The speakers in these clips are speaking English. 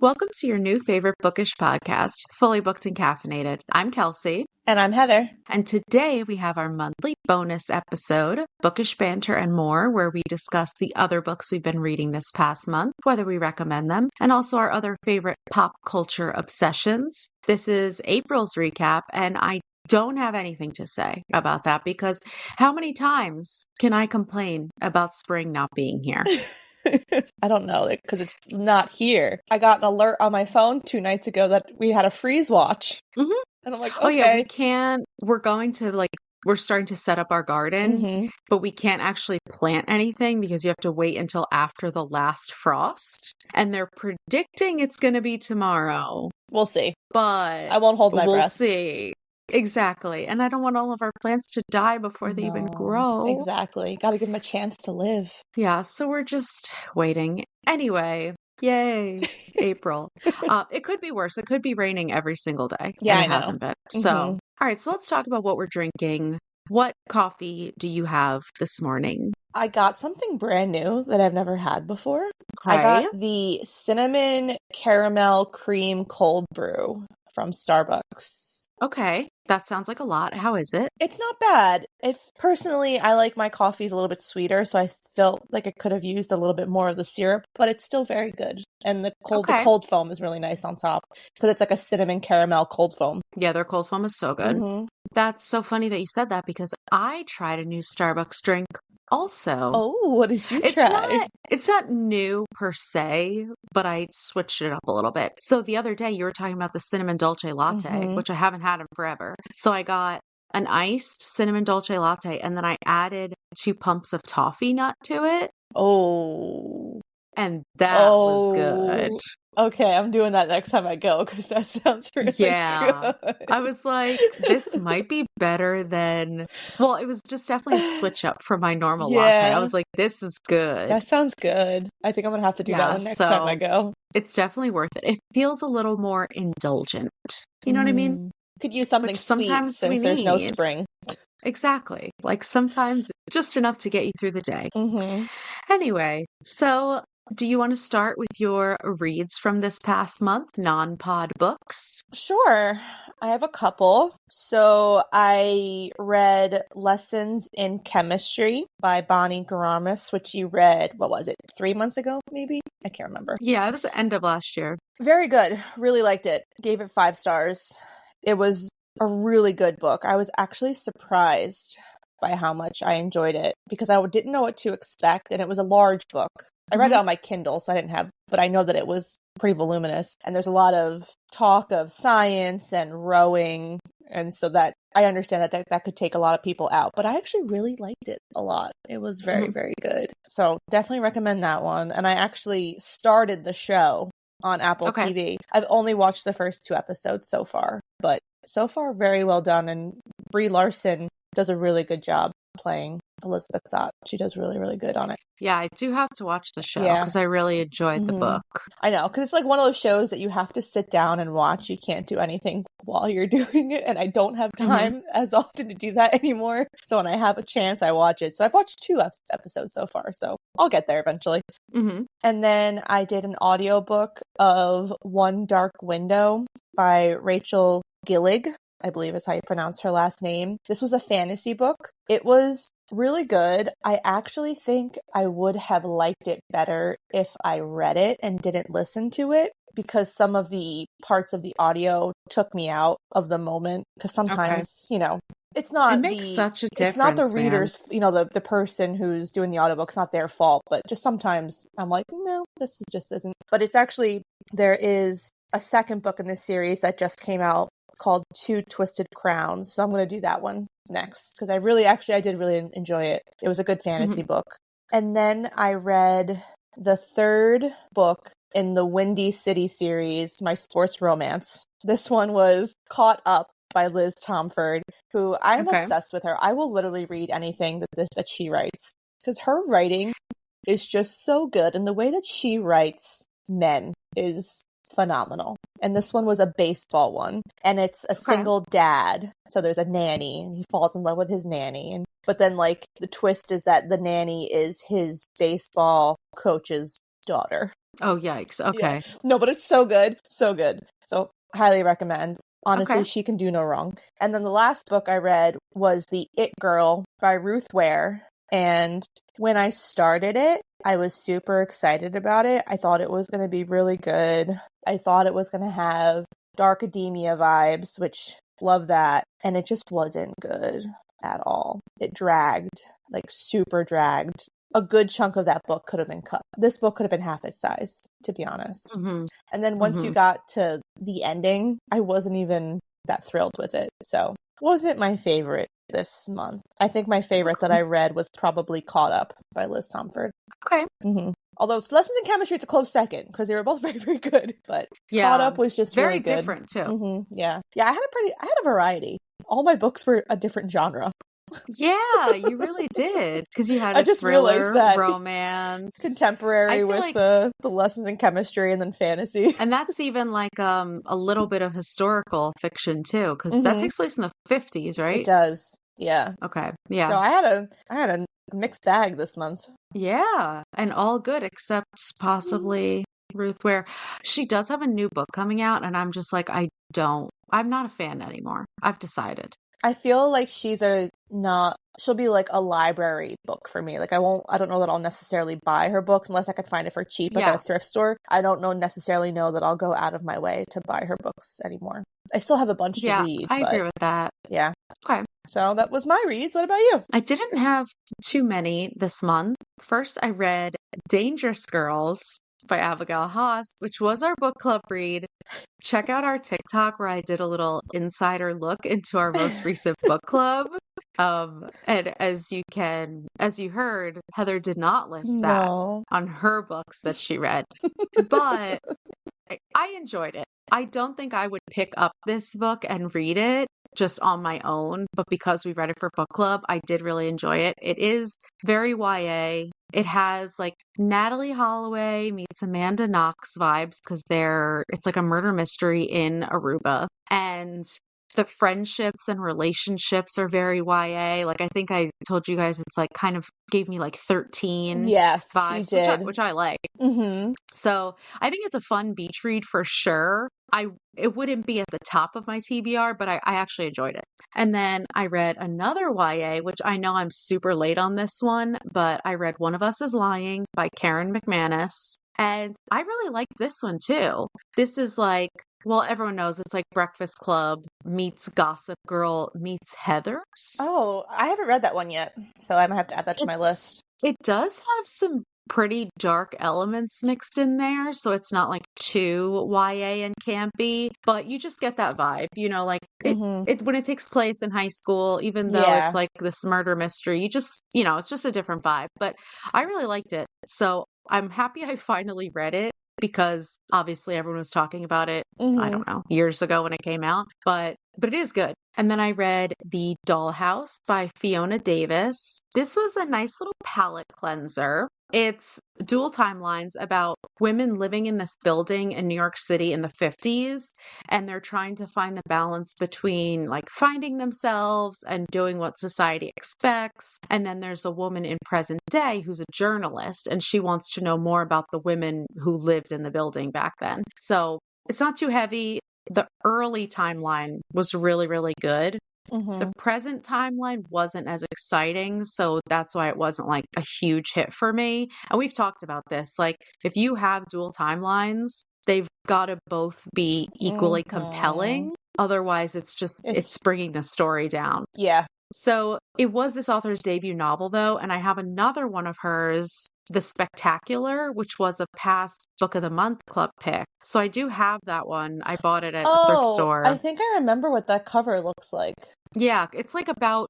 Welcome to your new favorite Bookish podcast, Fully Booked and Caffeinated. I'm Kelsey. And I'm Heather. And today we have our monthly bonus episode, Bookish Banter and More, where we discuss the other books we've been reading this past month, whether we recommend them, and also our other favorite pop culture obsessions. This is April's recap, and I don't have anything to say about that because how many times can I complain about spring not being here? I don't know, because it's not here. I got an alert on my phone 2 nights ago that we had a freeze watch. Mm-hmm. And I'm like, okay. Oh yeah, we can't. We're starting to set up our garden, but we can't actually plant anything because you have to wait until after the last frost. And they're predicting it's going to be tomorrow. We'll see. But I won't hold my breath. We'll see. Exactly. And I don't want all of our plants to die before they even grow. Exactly. Got to give them a chance to live. Yeah, so we're just waiting. Anyway, yay, April. It could be worse. It could be raining every single day. Yeah, and it hasn't been. So, all right, so let's talk about what we're drinking. What coffee do you have this morning? I got something brand new that I've never had before. Okay. I got the cinnamon caramel cream cold brew from Starbucks. Okay, that sounds like a lot. How is it? It's not bad. Personally, I like my coffees a little bit sweeter, so I felt like I could have used a little bit more of the syrup, but it's still very good. And the cold foam is really nice on top because it's like a cinnamon caramel cold foam. Yeah, their cold foam is so good. That's so funny that you said that because I tried a new Starbucks drink also. Oh, what did you try? It's not new per se, but I switched it up a little bit. So the other day you were talking about the cinnamon dolce latte, which I haven't had in forever. So I got an iced cinnamon dolce latte and then I added 2 pumps of toffee nut to it. Oh. And that was good. Okay, I'm doing that next time I go because that sounds really good. I was like, this might be better than... Well, it was just definitely a switch up from my normal latte. I was like, this is good. That sounds good. I think I'm going to have to do that one next time I go. It's definitely worth it. It feels a little more indulgent. You know what I mean? Could use something sweet since there's no spring. Exactly. Like sometimes it's just enough to get you through the day. Anyway, so... do you want to start with your reads from this past month, non-pod books? Sure. I have a couple. So I read Lessons in Chemistry by Bonnie Garamis, which you read, 3 months ago, maybe? I can't remember. Yeah, it was the end of last year. Very good. Really liked it. Gave it 5 stars. It was a really good book. I was actually surprised by how much I enjoyed it because I didn't know what to expect, and it was a large book. I read it on my Kindle, so I didn't have, but I know that it was pretty voluminous, and there's a lot of talk of science and rowing, and so that I understand that could take a lot of people out, but I actually really liked it a lot. It was very, very good. So definitely recommend that one, and I actually started the show on Apple TV. I've only watched the first 2 episodes so far, but so far very well done, and Brie Larson does a really good job playing Elizabeth Zott. She does really, really good on it. Yeah, I do have to watch the show because I really enjoyed the book. I know, because it's like one of those shows that you have to sit down and watch. You can't do anything while you're doing it, and I don't have time as often to do that anymore. So when I have a chance, I watch it. So I've watched 2 episodes so far, so I'll get there eventually. And then I did an audiobook of One Dark Window by Rachel Gillig, I believe is how you pronounce her last name. This was a fantasy book. It was really good. I actually think I would have liked it better if I read it and didn't listen to it because some of the parts of the audio took me out of the moment because sometimes, it's not such a difference. It's not the reader's, the person who's doing the audiobook, it's not their fault, but just sometimes I'm like, no, this just isn't. But it's actually, there is a second book in this series that just came out called Two Twisted Crowns. So I'm going to do that one next because I did really enjoy it. It was a good fantasy book. And then I read the 3rd book in the Windy City series, my sports romance. This one was Caught Up by Liz Tomford, who I am obsessed with her. I will literally read anything that she writes because her writing is just so good. And the way that she writes men is phenomenal. And this one was a baseball one, and it's a single dad. So there's a nanny, and he falls in love with his nanny. But then, the twist is that the nanny is his baseball coach's daughter. Oh, yikes. Yeah. Okay. No, but it's so good. So good. So highly recommend. Okay. Honestly, she can do no wrong. And then the last book I read was The It Girl by Ruth Ware. And when I started it, I was super excited about it. I thought it was going to be really good. I thought it was going to have dark academia vibes, which love that. And it just wasn't good at all. It dragged, like super dragged. A good chunk of that book could have been cut. This book could have been half its size, to be honest. Mm-hmm. And then once you Mm-hmm. got to the ending, I wasn't even that thrilled with it. So, wasn't my favorite this month. I think my favorite that I read was probably Caught Up by Liz Tomford. Okay. Mm-hmm. Although Lessons in Chemistry, it's a close second because they were both very, very good. But Yeah. Caught Up was just very really good. different too. Mm-hmm. Yeah. Yeah, I had a variety. All my books were a different genre. Yeah, you really did. Because you had I a just realized thriller, that. romance. Contemporary I feel with like, the Lessons in Chemistry and then fantasy. and that's even like a little bit of historical fiction too, because that Mm-hmm. takes place in the 50s, It right? does. Yeah. Okay. So Yeah. I had a mixed bag this month. Yeah. And all good except possibly Ruth Ware. She does have a new book coming out, and I'm just like, I'm not a fan anymore. I've decided. I feel like she'll be like a library book for me. Like I don't know that I'll necessarily buy her books unless I could find it for cheap like at Yeah. a thrift store. I don't necessarily know that I'll go out of my way to buy her books anymore. I still have a bunch to Yeah, read, I agree but with that. yeah. Okay. So that was my reads. What about you? I didn't have too many this month. First, I read Dangerous Girls by Abigail Haas, which was our book club read. Check out our TikTok where I did a little insider look into our most recent book club. And as you heard, Heather did not list that No. on her books that she read, but I enjoyed it. I don't think I would pick up this book and read it just on my own, but because we read it for book club, I did really enjoy it. It is very YA. It has like Natalie Holloway meets Amanda Knox vibes because it's like a murder mystery in Aruba. And the friendships and relationships are very YA. Like I think I told you guys it's like kind of gave me like 13 Yes, you vibes, did. which I like. Mm-hmm. So I think it's a fun beach read for sure. It wouldn't be at the top of my TBR, but I actually enjoyed it. And then I read another YA, which I know I'm super late on this one, but I read One of Us is Lying by Karen McManus. And I really liked this one too. This is like, well, everyone knows it's like Breakfast Club meets Gossip Girl meets Heathers. Oh, I haven't read that one yet, so I might have to add that to my list. It does have some pretty dark elements mixed in there, so it's not like too YA and campy, but you just get that vibe, like Mm-hmm. it when it takes place in high school, even though Yeah. it's like this murder mystery, you just, it's just a different vibe. But I really liked it. So I'm happy I finally read it because obviously everyone was talking about it, I Mm-hmm. don't know, years ago when it came out, but it is good. And then I read The Dollhouse by Fiona Davis. This was a nice little palate cleanser. It's dual timelines about women living in this building in New York City in the 50s, and they're trying to find the balance between like finding themselves and doing what society expects. And then there's a woman in present day who's a journalist, and she wants to know more about the women who lived in the building back then. So it's not too heavy. The early timeline was really, really good. Mm-hmm. The present timeline wasn't as exciting, so that's why it wasn't like a huge hit for me. And we've talked about this. Like, if you have dual timelines, they've got to both be equally compelling. Otherwise, it's bringing the story down. Yeah. So it was this author's debut novel, though, and I have another one of hers, The Spectacular, which was a past Book of the Month club pick. So I do have that one. I bought it at a thrift store. I think I remember what that cover looks like. Yeah, it's like about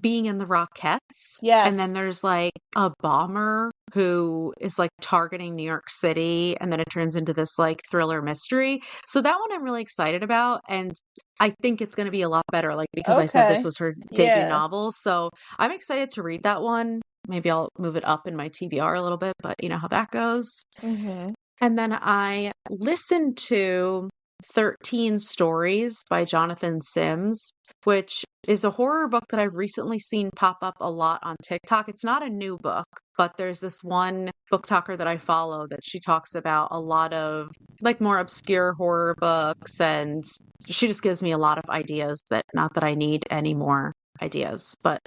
being in the Rockettes. Yes. And then there's like a bomber who is like targeting New York City, and then it turns into this like thriller mystery. So that one I'm really excited about, and I think it's going to be a lot better, like because I said this was her debut novel. So I'm excited to read that one. Maybe I'll move it up in my TBR a little bit, but you know how that goes. Mm-hmm. And then I listened to 13 Stories by Jonathan Sims, which is a horror book that I've recently seen pop up a lot on TikTok. It's not a new book, but there's this one book talker that I follow that she talks about a lot of like more obscure horror books, and she just gives me a lot of ideas that not that I need any more ideas, but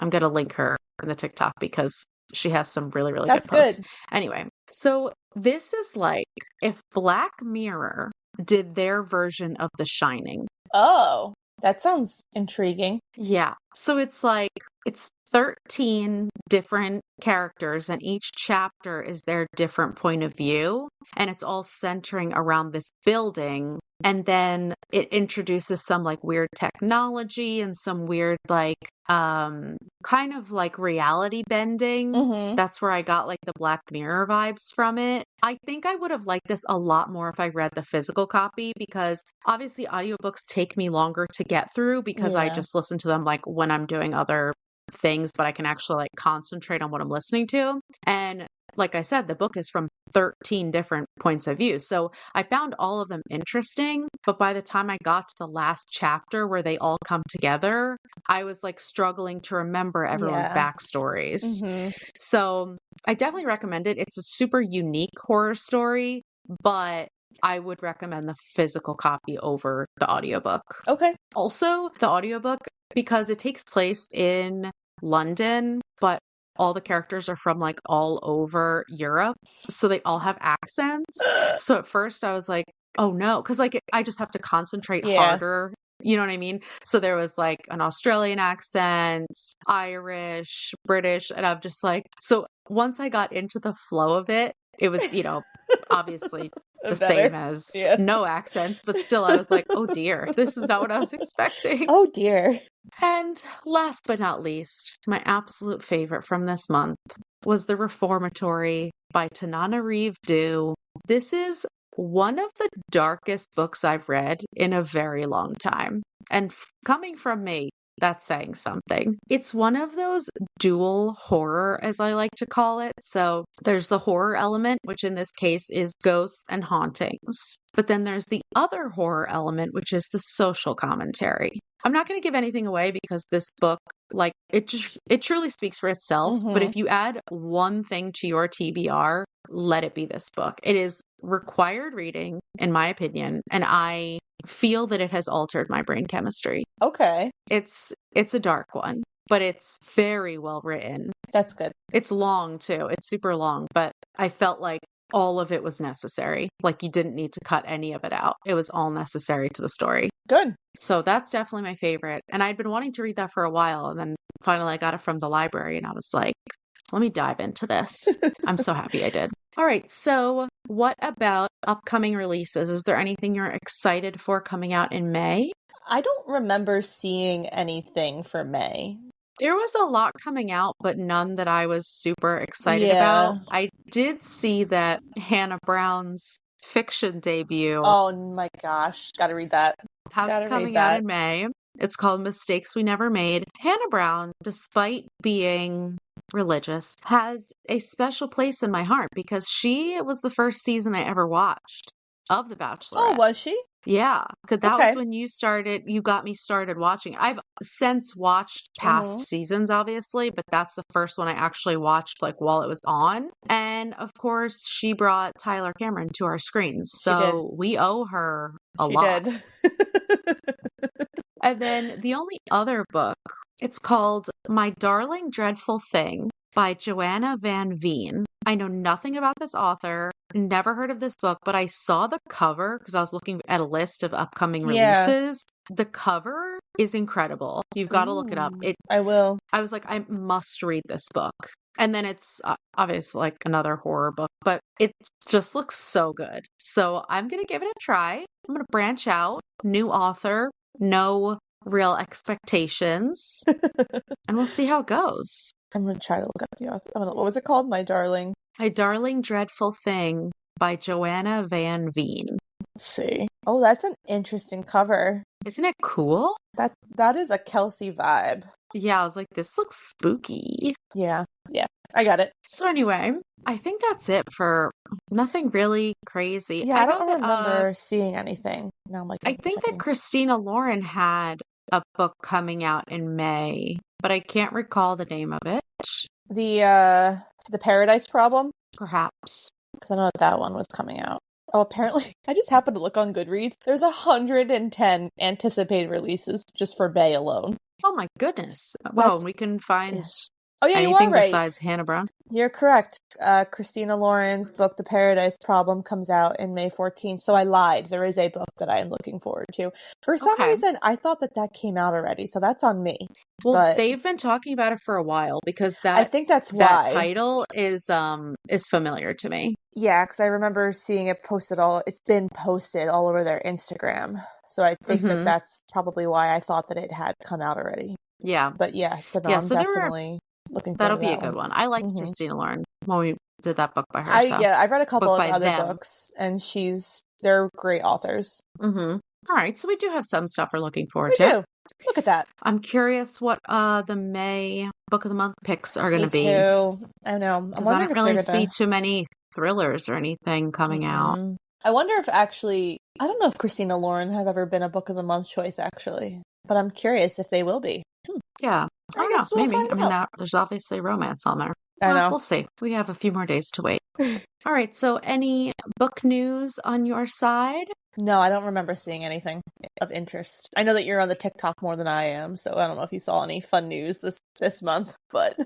I'm going to link her in the TikTok because she has some really, really good That's posts. good. Anyway, so this is like if Black Mirror did their version of The Shining. Oh, that sounds intriguing. Yeah. So it's like, it's 13 different characters, and each chapter is their different point of view. And it's all centering around this building. And then it introduces some like weird technology and some weird, like, kind of like reality bending. Mm-hmm. That's where I got like the Black Mirror vibes from it. I think I would have liked this a lot more if I read the physical copy, because obviously audiobooks take me longer to get through because I Yeah. just listen to them like when I'm doing other things, but I can actually like concentrate on what I'm listening to. And like I said, the book is from 13 different points of view. So I found all of them interesting, but by the time I got to the last chapter where they all come together, I was like struggling to remember everyone's Yeah. backstories. Mm-hmm. So I definitely recommend it. It's a super unique horror story, but I would recommend the physical copy over the audiobook. Okay. Also, the audiobook, because it takes place in London, but all the characters are from like all over Europe. So they all have accents. So at first I was like, oh no, because like I just have to concentrate Yeah. harder. You know what I mean? So there was like an Australian accent, Irish, British, and I'm just like, so once I got into the flow of it, it was, obviously the Better. same as Yeah. no accents, but still I was like, oh dear, this is not what I was expecting. Oh dear. And last but not least, my absolute favorite from this month was The Reformatory by Tananarive Due. This is one of the darkest books I've read in a very long time. And coming from me, that's saying something. It's one of those dual horror, as I like to call it. So there's the horror element, which in this case is ghosts and hauntings. But then there's the other horror element, which is the social commentary. I'm not going to give anything away because this book, like, it truly speaks for itself. But Mm-hmm. if you add one thing to your TBR, let it be this book. It is required reading, in my opinion, and I feel that it has altered my brain chemistry. Okay. It's a dark one, but it's very well written. That's good. It's long too. It's super long, but I felt like all of it was necessary. Like you didn't need to cut any of it out. It was all necessary to the story. Good. So that's definitely my favorite. And I'd been wanting to read that for a while. And then finally I got it from the library and I was like, let me dive into this. I'm so happy I did. All right. So what about upcoming releases? Is there anything you're excited for coming out in May? I don't remember seeing anything for May. There was a lot coming out, but none that I was super excited about. Yeah. I did see that Hannah Brown's fiction debut Oh my gosh. Gotta read that. has Gotta read coming out that. in May. It's called Mistakes We Never Made. Hannah Brown, despite being religious, has a special place in my heart because she was the first season I ever watched of The Oh, Bachelorette. was she? Yeah, because that was Okay. when you got me started watching. I've since watched Mm-hmm. past seasons, obviously, but that's the first one I actually watched like while it was on. And of course, she brought Tyler Cameron to our screens. She did. So we owe her a She lot. did. And then the only other book, it's called My Darling Dreadful Thing by Joanna Van Veen. I know nothing about this author, never heard of this book, but I saw the cover because I was looking at a list of upcoming Yeah. releases. The cover is incredible. You've got to look it up. I will. I was like, I must read this book. And then it's obviously like another horror book, but it just looks so good. So I'm going to give it a try. I'm going to branch out, new author, no real expectations, and we'll see how it goes. I'm gonna try to look up the author. What was it called? My Darling. My Darling Dreadful Thing by Joanna Van Veen. Let's see. Oh, that's an interesting cover. Isn't it cool? That is a Kelsey vibe. Yeah, I was like, this looks spooky. Yeah. I got it. So anyway, I think that's it for nothing really crazy. Yeah, I don't know that, remember seeing anything. Now I'm like, I think that Christina Lauren had a book coming out in May, but I can't recall the name of it. the The Paradise Problem? Perhaps. Because I know that one was coming out. Oh, apparently, I just happened to look on Goodreads. There's 110 anticipated releases just for Bay alone. Oh my goodness. Wow, and we can find Oh, yeah, you are anything right. besides Hannah Brown? You're correct. Christina Lauren's book, The Paradise Problem, comes out in May 14th. So I lied. There is a book that I am looking forward to. For some reason, I thought that came out already. So that's on me. Well, but they've been talking about it for a while because I think that's that why. title is familiar to me. Yeah, because I remember seeing it posted it's been posted all over their Instagram. So I think that that's probably why I thought that it had come out already. Yeah. But yeah, so no, Yeah, I'm so definitely looking forward that'll to be that a good one. I liked Christina Lauren when we did that book by her. I've read a couple of by other them. books, and they're great authors. All right, so we do have some stuff we're looking forward to. We do. Look at that. I'm curious what the May Book of the Month picks are going to be. Me too. I know. I'm Because I wondering don't really see too many thrillers or anything coming out. I wonder if I don't know if Christina Lauren has ever been a Book of the Month choice, actually. But I'm curious if they will be. Yeah. I don't know. We'll maybe. I mean, there's obviously romance on there. I know. We'll see. We have a few more days to wait. All right. So any book news on your side? No, I don't remember seeing anything of interest. I know that you're on the TikTok more than I am, so I don't know if you saw any fun news this month, but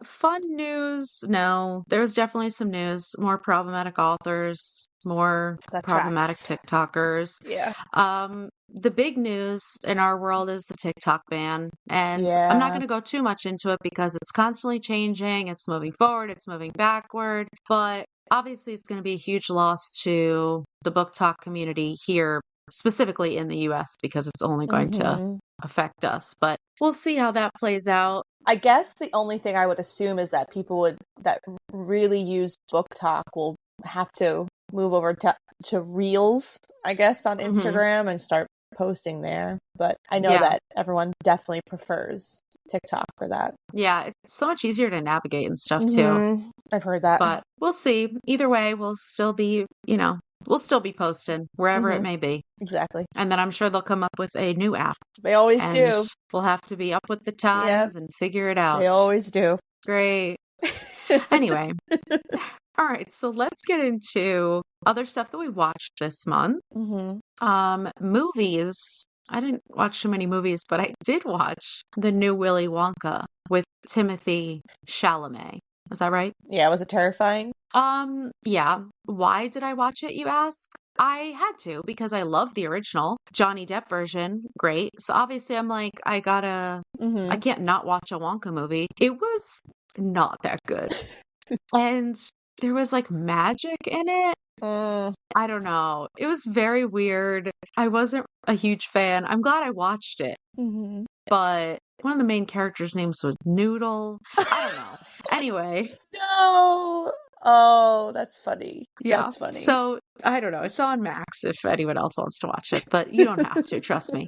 fun news, no. There was definitely some news. More problematic authors, more problematic TikTokers. Yeah. The big news in our world is the TikTok ban. And I'm not going to go too much into it because it's constantly changing. It's moving forward. It's moving backward. But obviously, it's going to be a huge loss to the book talk community here, specifically in the US, because it's only going to affect us. But we'll see how that plays out. I guess the only thing I would assume is that people that really use book talk will have to move over to Reels, I guess, on Instagram and start posting there. But I know that everyone definitely prefers TikTok for that. Yeah, it's so much easier to navigate and stuff too. I've heard that. But we'll see. Either way, we'll still be posting wherever it may be. Exactly. And then I'm sure they'll come up with a new app. They always do. We'll have to be up with the times and figure it out. They always do. Great. Anyway. All right, so let's get into other stuff that we watched this month. Movies. I didn't watch too many movies, but I did watch the new Willy Wonka with Timothée Chalamet. Is that right? Yeah, was it terrifying? Yeah. Why did I watch it, you ask? I had to because I love the original Johnny Depp version. Great. So obviously I'm like, I can't not watch a Wonka movie. It was not that good. And there was like magic in it. I don't know. It was very weird. I wasn't a huge fan. I'm glad I watched it. But one of the main characters' names was Noodle. I don't know. Anyway. No. Oh, that's funny. Yeah. That's funny. So, I don't know. It's on Max if anyone else wants to watch it, but you don't have to, trust me.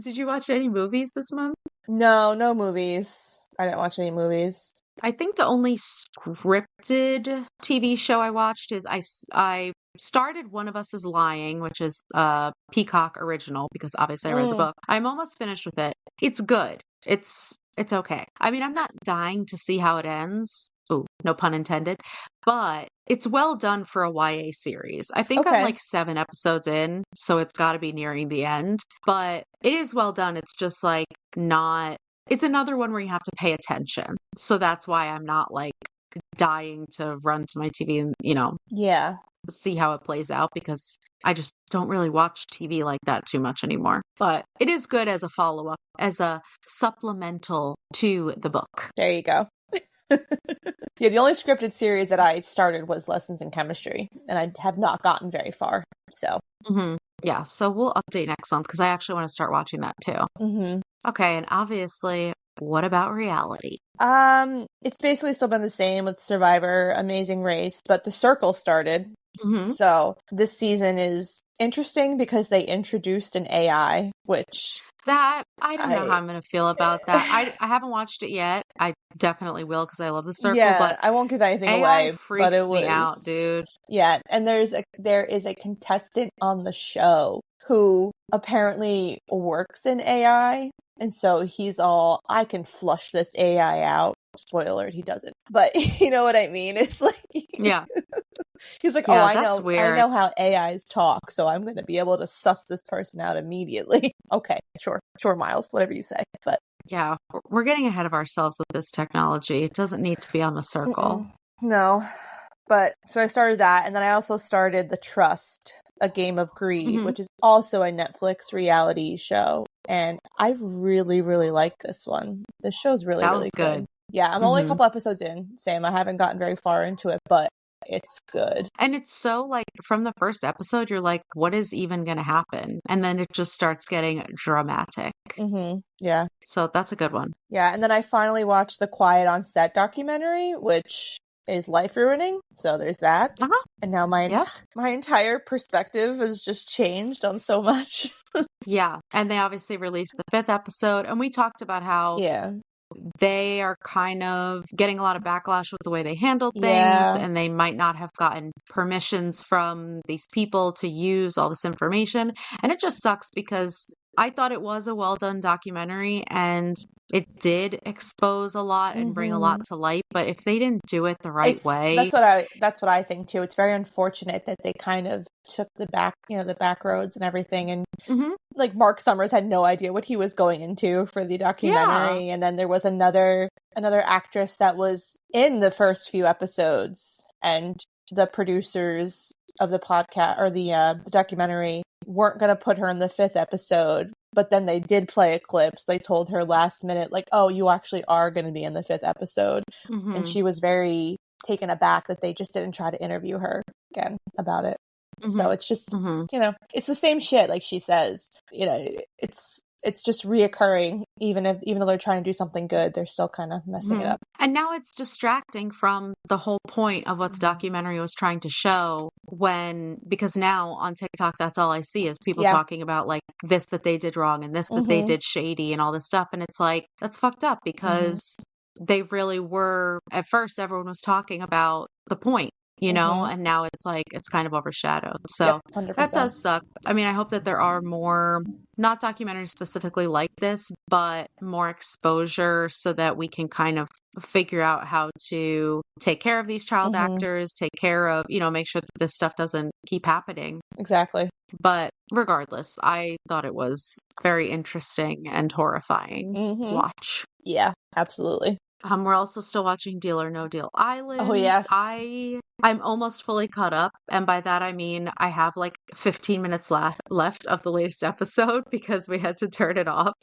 Did you watch any movies this month? No movies. I didn't watch any movies. I think the only scripted TV show I watched is I started One of Us is Lying, which is a Peacock original because obviously I read the book. I'm almost finished with it. It's good. It's okay. I mean, I'm not dying to see how it ends. Ooh, no pun intended. But it's well done for a YA series. I think I'm like 7 episodes in, so it's got to be nearing the end. But it is well done. It's just like not... It's another one where you have to pay attention. So that's why I'm not like dying to run to my TV and, see how it plays out because I just don't really watch TV like that too much anymore. But it is good as a follow-up, as a supplemental to the book. There you go. Yeah, the only scripted series that I started was Lessons in Chemistry, and I have not gotten very far. So, yeah, so we'll update next month because I actually want to start watching that too. Okay, and obviously, what about reality? It's basically still been the same with Survivor, Amazing Race, but The Circle started. So this season is interesting because they introduced an AI, which... I don't know how I'm going to feel about that. I haven't watched it yet. I definitely will because I love The Circle. Yeah, but I won't give anything AI away. Freaks but it me out, dude. Yeah, and there is a contestant on the show who apparently works in AI, and so he's all, I can flush this AI out. Spoiler alert, he doesn't. But you know what I mean? It's like Yeah. he's like, oh, Yeah, that's I weird. know how AIs talk, so I'm going to be able to suss this person out immediately. Okay, sure, Miles, whatever you say. But Yeah, we're getting ahead of ourselves with this technology. It doesn't need to be on the circle. no. But so I started that, and then I also started The Trust, A Game of Greed, Hmm. which is also a Netflix reality show. And I really, really like this one. This show's really, That one's really good. good. Yeah, I'm only a Hmm. couple episodes in. Same. I haven't gotten very far into it, but it's good. And it's so like from the first episode, you're like, what is even going to happen? And then it just starts getting dramatic. Yeah. So that's a good one. Yeah. And then I finally watched the Quiet on Set documentary, which is life ruining. So there's that. Uh-huh. And now Yep. my entire perspective has just changed on so much. Yeah. And they obviously released the fifth episode. And we talked about how Yeah. they are kind of getting a lot of backlash with the way they handled things, Yeah. and they might not have gotten permissions from these people to use all this information. And it just sucks because I thought it was a well done documentary and it did expose a lot and bring a lot Mm-hmm. to light. But if they didn't do it the right way, That's what I think too. It's very unfortunate that they kind of took the back roads and everything, and mhm, like Mark Summers had no idea what he was going into for the yeah, documentary, and then there was another actress that was in the first few episodes, and the producers of the podcast or the documentary weren't going to put her in the fifth episode, but then they did play a clip. So they told her last minute, like, "Oh, you actually are going to be in the fifth episode," and mhm, she was very taken aback that they just didn't try to interview her again about it. So mhm, it's just, mhm. it's the same shit, like she says. It's just reoccurring. Even though they're trying to do something good, they're still kind of messing it Mhm. up. And now it's distracting from the whole point of what the documentary was trying to show because now on TikTok, that's all I see is people Yeah. talking about like this that they did wrong and this that they Mm-hmm. did shady and all this stuff. And it's like, that's fucked up Mm-hmm. because they really were, at first, everyone was talking about the point, Mm-hmm. and now it's like, it's kind of overshadowed. Yep. So that 100%. does suck. I mean, I hope that there are more not documentaries specifically like this, but more exposure so that we can kind of figure out how to take care of these child Mm-hmm. actors, take care of, make sure that this stuff doesn't keep happening. Exactly. But regardless, I thought it was very interesting and horrifying to Mm-hmm. watch. Yeah. Absolutely. We're also still watching Deal or No Deal Oh Island. yes. I'm almost fully caught up, and by that I mean I have like 15 minutes left of the latest episode because we had to turn it off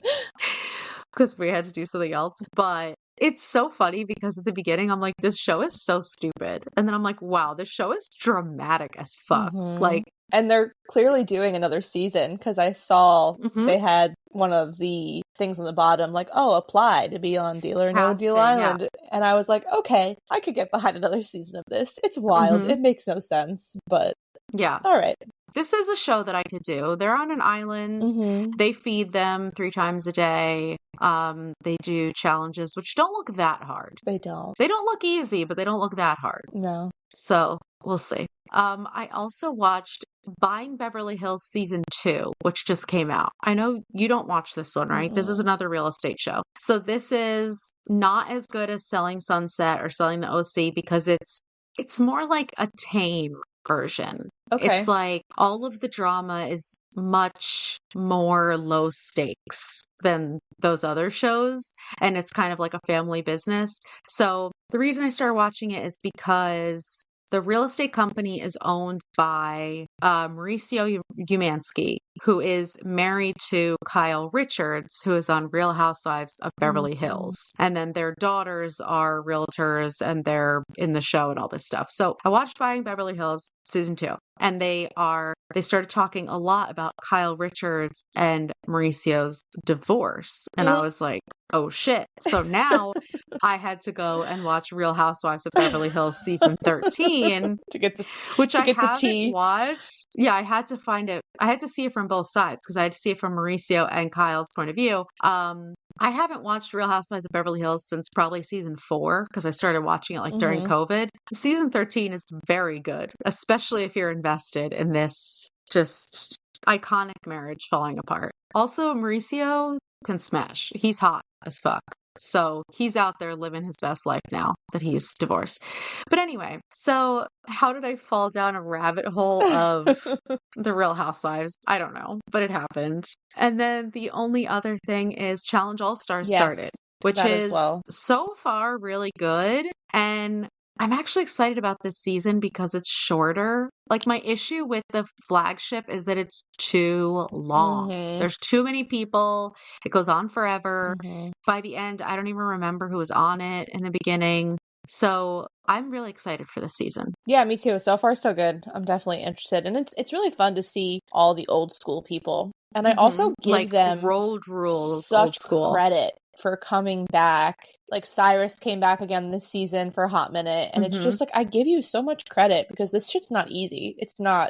because we had to do something else. But it's so funny because at the beginning I'm like, this show is so stupid, and then I'm like, wow, this show is dramatic as fuck. Mm-hmm. Like, And they're clearly doing another season because I saw mhm, they had one of the things on the bottom, like, "Oh, apply to be on Deal or No Deal casting, yeah, Island," and I was like, "Okay, I could get behind another season of this. It's wild. hmm, It makes no sense, but yeah. all right." This is a show that I could do. They're on an island. Mm-hmm. They feed them 3 times a day. They do challenges, which don't look that hard. They don't. They don't look easy, but they don't look that hard. No. So we'll see. I also watched Buying Beverly Hills season 2, which just came out. I know you don't watch this one, right? This is Mm-mm. another real estate show. So this is not as good as Selling Sunset or Selling the OC because it's more like a tame version. It's Okay. like all of the drama is much more low stakes than those other shows, and it's kind of like a family business. So the reason I started watching it is because the real estate company is owned by Mauricio Umansky, who is married to Kyle Richards, who is on Real Housewives of Beverly Mm-hmm. Hills. And then their daughters are realtors and they're in the show and all this stuff. So I watched Buying Beverly Hills season 2, and they started talking a lot about Kyle Richards and Mauricio's divorce. And I was like, oh shit. So now I had to go and watch Real Housewives of Beverly Hills season 13, to get this which to I get the haven't tea. watched. Yeah, I had to find it. I had to see it from both sides because I had to see it from Mauricio and Kyle's point of view. I haven't watched Real Housewives of Beverly Hills since probably season 4 because I started watching it like during Mm-hmm. COVID. Season 13 is very good, especially if you're invested in this just iconic marriage falling apart. Also, Mauricio can smash. He's hot as fuck. So he's out there living his best life now that he's divorced. But anyway, so how did I fall down a rabbit hole of the Real Housewives? I don't know, but it happened. And then the only other thing is Challenge All Stars started, Yes, which that as is well. so far really good. And I'm actually excited about this season because it's shorter. Like, my issue with the flagship is that it's too long. Mm-hmm. There's too many people. It goes on forever. Mm-hmm. By the end, I don't even remember who was on it in the beginning. So I'm really excited for this season. Yeah, me too. So far, so good. I'm definitely interested, and it's really fun to see all the old school people. And I also give Like them road rules, old such school. credit for coming back. Like Cyrus came back again this season for a hot minute, and it's just like I give you so much credit because this shit's not easy. It's not.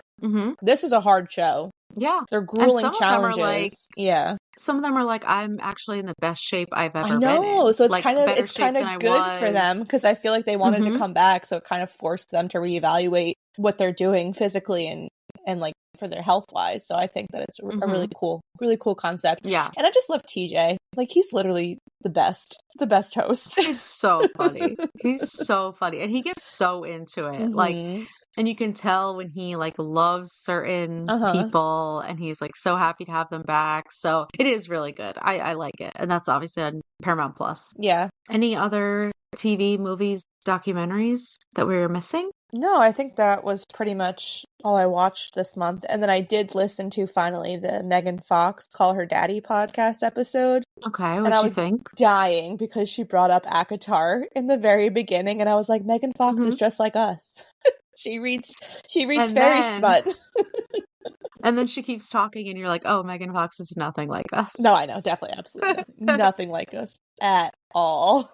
This is a hard show. Yeah. They're And grueling some of them are like, challenges. Yeah. some of them are like, I'm actually in the best shape I've I ever been know. in. So Like, better it's shape kind than of I good for them was. because I feel like they wanted to hmm come back, so it kind of forced them to reevaluate what they're doing physically and like for their health wise. So I think that it's a really cool concept. Yeah. And I just love TJ. Like he's literally the best host. He's so funny. He's so funny. And he gets so into it. Like, Mm-hmm. and you can tell when he like loves certain Uh-huh. people and he's like so happy to have them back. So it is really good. I like it. And that's obviously on Paramount Plus. Yeah. Any other TV, movies, documentaries that we were missing? No, I think that was pretty much all I watched this month. And then I did listen to finally the Megan Fox Call Her Daddy podcast episode. Okay, And what'd I you was think? dying because she brought up Akatar in the very beginning. And I was like, Megan Fox is just like us. She reads And fairy then smut. and then she keeps talking and you're like, oh, Megan Fox is nothing like us. No, I know. Definitely, absolutely nothing. Nothing like us at all.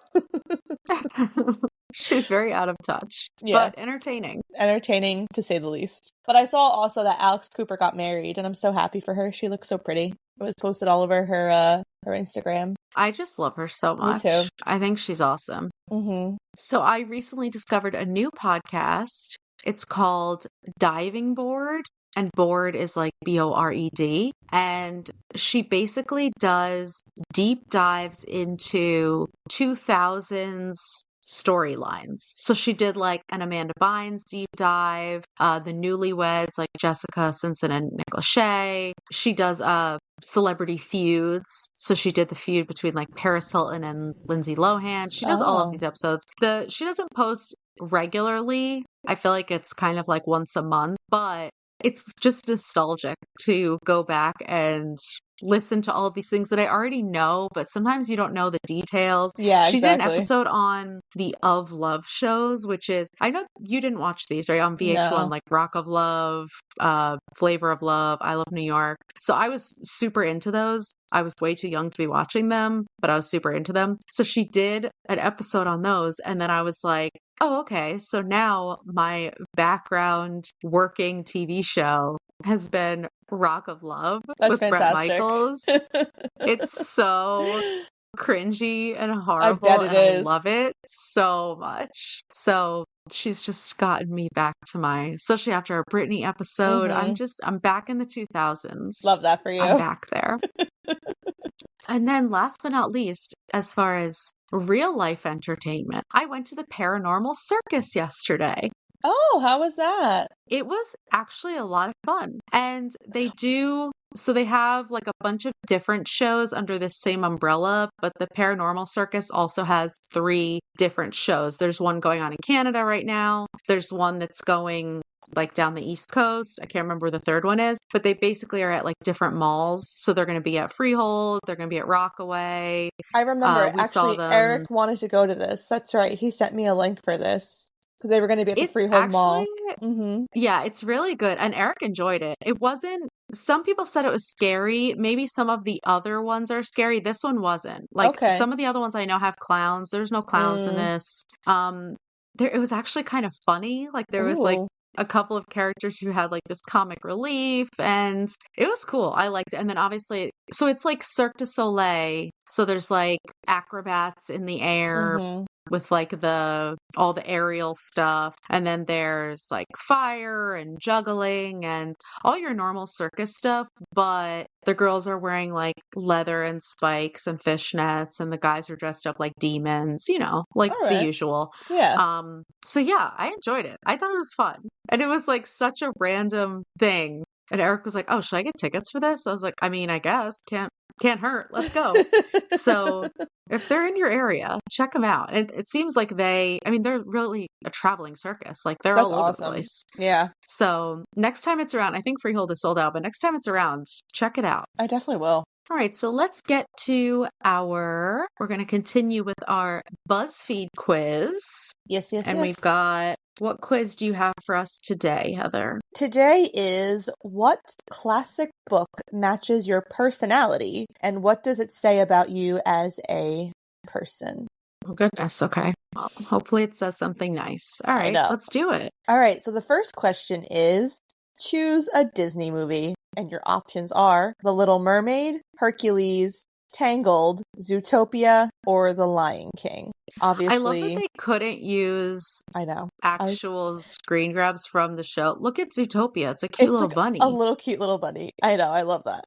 She's very out of touch, Yeah. but entertaining. Entertaining to say the least. But I saw also that Alex Cooper got married, and I'm so happy for her. She looks so pretty. It was posted all over her Instagram. I just love her so Me much. too. I think she's awesome. Mm-hmm. So I recently discovered a new podcast. It's called Diving Board, and board is like BORED. And she basically does deep dives into 2000s storylines. So she did like an Amanda Bynes deep dive, the newlyweds like Jessica Simpson and Nick Lachey. She does celebrity feuds. So she did the feud between like Paris Hilton and Lindsay Lohan. She does all of these episodes. She doesn't post regularly. I feel like it's kind of like once a month, but it's just nostalgic to go back and listen to all of these things that I already know, but sometimes you don't know the details. Yeah, She did an exactly. episode on the Of Love shows, which is, I know you didn't watch these, right? On VH1, No. like Rock of Love, Flavor of Love, I Love New York. So I was super into those. I was way too young to be watching them, but I was super into them. So she did an episode on those, and then I was like, oh, okay. So now my background working TV show has been Rock of Love That's with Bret fantastic. Michaels. It's so cringy and I bet horrible, it and I is. love it so much. So she's just gotten me back to especially after our Britney episode. I'm back in the 2000s. Love that for you. I'm back there. And then last but not least, as far as real life entertainment, I went to the Paranormal Circus yesterday. Oh, how was that? It was actually a lot of fun. And they have like a bunch of different shows under the same umbrella, but the Paranormal Circus also has 3 different shows. There's one going on in Canada right now. There's one that's going like down the East Coast. I can't remember where the third one is, but they basically are at like different malls. So they're going to be at Freehold, they're going to be at Rockaway. I remember We saw actually them. Eric wanted to go to this. That's right. He sent me a link for this. They were going to be at the It's Freehold Mall. actually, yeah, it's really good. And Eric enjoyed it. Some people said it was scary. Maybe some of the other ones are scary. This one wasn't. Like Okay. some of the other ones I know have clowns. There's no clowns in this. It was actually kind of funny. Like there was like a couple of characters who had like this comic relief, and it was cool. I liked it. And then obviously, so it's like Cirque du Soleil. So there's like acrobats in the air. with like all the aerial stuff. And then there's like fire and juggling and all your normal circus stuff, but the girls are wearing like leather and spikes and fishnets, and the guys are dressed up like demons, like All the right. usual. Yeah. So yeah, I enjoyed it. I thought it was fun. And it was like such a random thing. And Eric was like, "Oh, should I get tickets for this?" I was like, "I mean, I guess. Can't hurt. Let's go." So if they're in your area, check them out. And it seems like they're really a traveling circus. Like they're That's all over the awesome. place. Yeah. So next time it's around, I think Freehold is sold out, but next time it's around, check it out. I definitely will. All right, so let's get to we're going to continue with our BuzzFeed quiz. Yes. And we've got, what quiz do you have for us today, Heather? Today is, what classic book matches your personality, and what does it say about you as a person? Oh, goodness. Okay. Well, hopefully it says something nice. All right, let's do it. All right, so the first question is, choose a Disney movie, and your options are The Little Mermaid, Hercules, Tangled, Zootopia, or The Lion King. Obviously, I love that they couldn't use actual screen grabs from the show. Look at Zootopia. It's a cute little bunny. A cute little bunny. I know. I love that.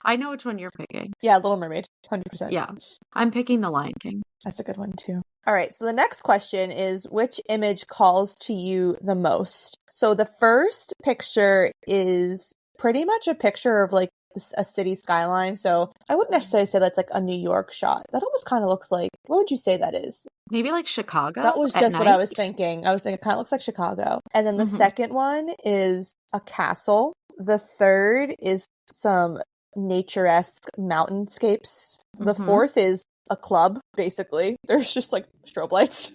I know which one you're picking. Yeah, Little Mermaid. 100%. Yeah. I'm picking The Lion King. That's a good one, too. All right, so the next question is, which image calls to you the most? So the first picture is pretty much a picture of like a city skyline. So I wouldn't necessarily say that's like a New York shot. That almost kind of looks like, what would you say that is? Maybe like Chicago? That was just what I was thinking. I was thinking it kind of looks like Chicago. And then the second one is a castle. The third is some nature-esque mountainscapes. The fourth is a club, basically. There's just like strobe lights.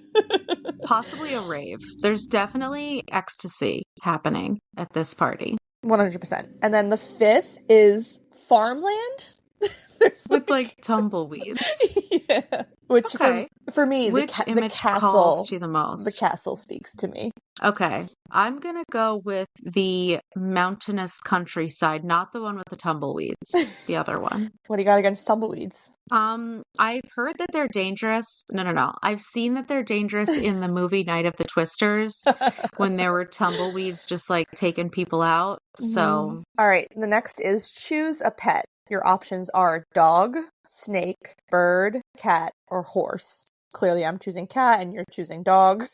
Possibly a rave. There's definitely ecstasy happening at this party. 100%. And then the fifth is farmland. With like tumbleweeds. Yeah. Which for me, which the image castle calls to the most? The castle speaks to me. Okay. I'm going to go with the mountainous countryside, not the one with the tumbleweeds, the other one. What do you got against tumbleweeds? I've heard that they're dangerous. No. I've seen that they're dangerous in the movie Night of the Twisters when there were tumbleweeds just like taking people out. So, all right. The next is choose a pet. Your options are dog, snake, bird, cat, or horse. Clearly, I'm choosing cat and you're choosing dog.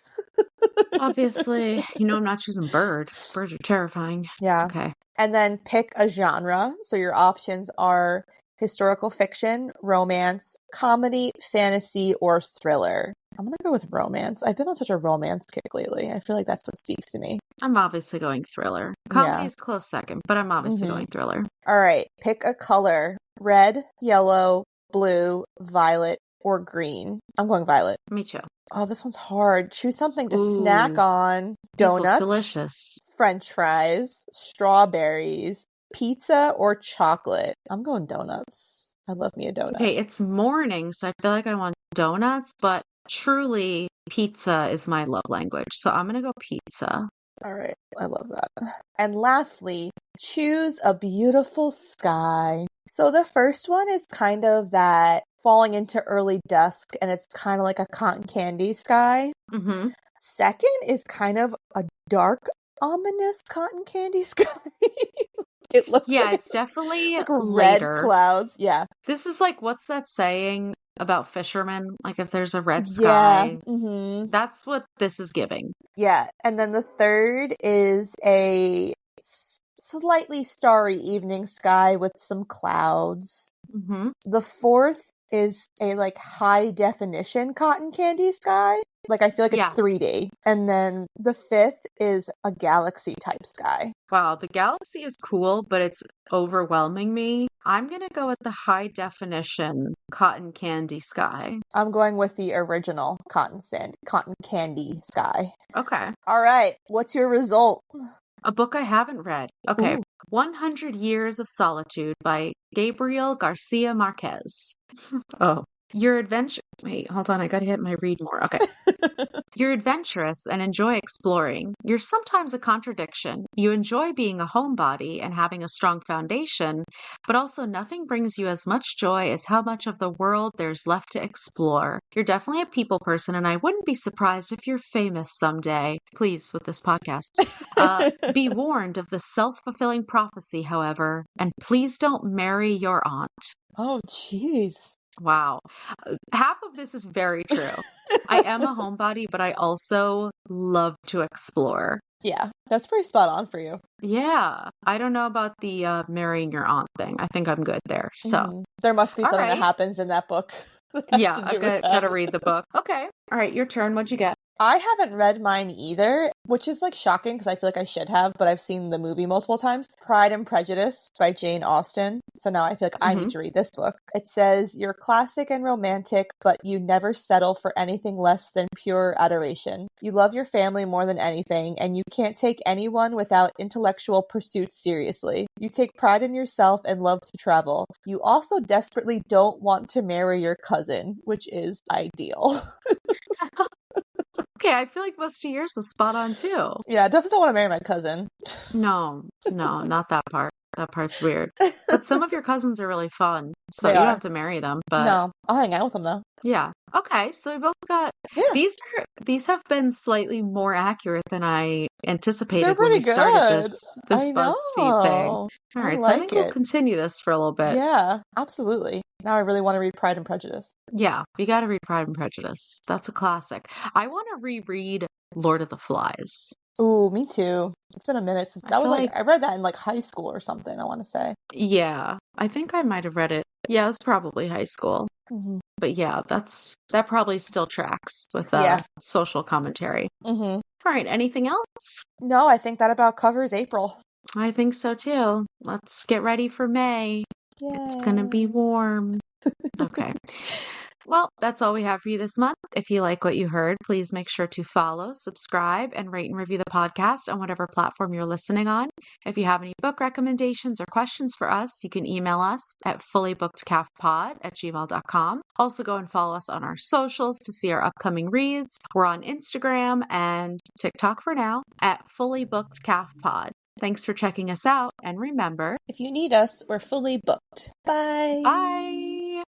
Obviously, I'm not choosing bird. Birds are terrifying. Yeah. Okay. And then pick a genre. So your options are historical fiction, romance, comedy, fantasy, or thriller. I'm going to go with romance. I've been on such a romance kick lately. I feel like that's what speaks to me. I'm obviously going thriller. Comedy is close second, but I'm obviously going thriller. All right. Pick a color. Red, yellow, blue, violet, or green. I'm going violet. Me too. Oh, this one's hard. Choose something to snack on. Donuts. These look delicious. French fries, strawberries, pizza, or chocolate. I'm going donuts. I love me a donut. Okay, it's morning, so I feel like I want donuts, but truly pizza is my love language. So I'm going to go pizza. All right. I love that. And lastly, choose a beautiful sky. So the first one is kind of that falling into early dusk, and it's kind of like a cotton candy sky. Second is kind of a dark, ominous cotton candy sky. It looks like it's definitely like later. Red clouds. Yeah. This is like, what's that saying about fishermen? Like if there's a red sky, that's what this is giving. Yeah. And then the third is a slightly starry evening sky with some clouds. The fourth is a like high definition cotton candy sky. Like I feel like it's 3D. And then the fifth is a galaxy type sky. Wow, the galaxy is cool, but it's overwhelming me. I'm going to go with the high definition cotton candy sky. I'm going with the original cotton candy sky. Okay. All right. What's your result? A book I haven't read. Okay. 100 Years of Solitude by Gabriel Garcia Marquez. Oh, Your adventure. Wait, hold on. I gotta hit my read more. Okay. You're adventurous and enjoy exploring. You're sometimes a contradiction. You enjoy being a homebody and having a strong foundation, but also nothing brings you as much joy as how much of the world there's left to explore. You're definitely a people person, and I wouldn't be surprised if you're famous someday. Please, with this podcast. Be warned of the self-fulfilling prophecy, however, and please don't marry your aunt. Oh, jeez. Wow. Half of this is very true. I am a homebody, but I also love to explore. Yeah, that's pretty spot on for you. Yeah. I don't know about the marrying your aunt thing. I think I'm good there. So, There must be all something that right. happens in that book that has Yeah, to I've do with got to that. read the book. Okay. All right, your turn. What'd you get? I haven't read mine either, which is like shocking because I feel like I should have, but I've seen the movie multiple times. Pride and Prejudice by Jane Austen. So now I feel like I need to read this book. It says, "You're classic and romantic, but you never settle for anything less than pure adoration. You love your family more than anything, and you can't take anyone without intellectual pursuits seriously. You take pride in yourself and love to travel. You also desperately don't want to marry your cousin," which is ideal. Okay, I feel like most of yours was spot on too. Yeah, I definitely don't want to marry my cousin. No, not that part. That part's weird. But some of your cousins are really fun, so They you don't are. have to marry them, but No, I'll hang out with them though. yeah. Okay, so we both got Yeah, these have been slightly more accurate than I they're anticipated when we pretty started good. this I BuzzFeed thing. know. All I right, so I like think we'll it. continue this for a little bit. Yeah, absolutely. Now I really want to read Pride and Prejudice. Yeah, we got to read Pride and Prejudice. That's a classic. I want to reread Lord of the Flies. Ooh, me too. It's been a minute since I that was feel like like, I read that in like high school or something, I want to say. yeah, I think I might have read it. Yeah, it was probably high school. Hmm. But yeah, that probably still tracks with Yeah. social commentary. Hmm. All right, anything else? No, I think that about covers April. I think so too. Let's get ready for May. It's gonna be Yay. warm. Okay. Well, that's all we have for you this month. If you like what you heard, please make sure to follow, subscribe, and rate and review the podcast on whatever platform you're listening on. If you have any book recommendations or questions for us, you can email us at fullybookedcalfpod@gmail.com. Also, go and follow us on our socials to see our upcoming reads. We're on Instagram and TikTok for now at fullybookedcalfpod. Thanks for checking us out, and remember, If you need us, we're fully booked. Bye. bye!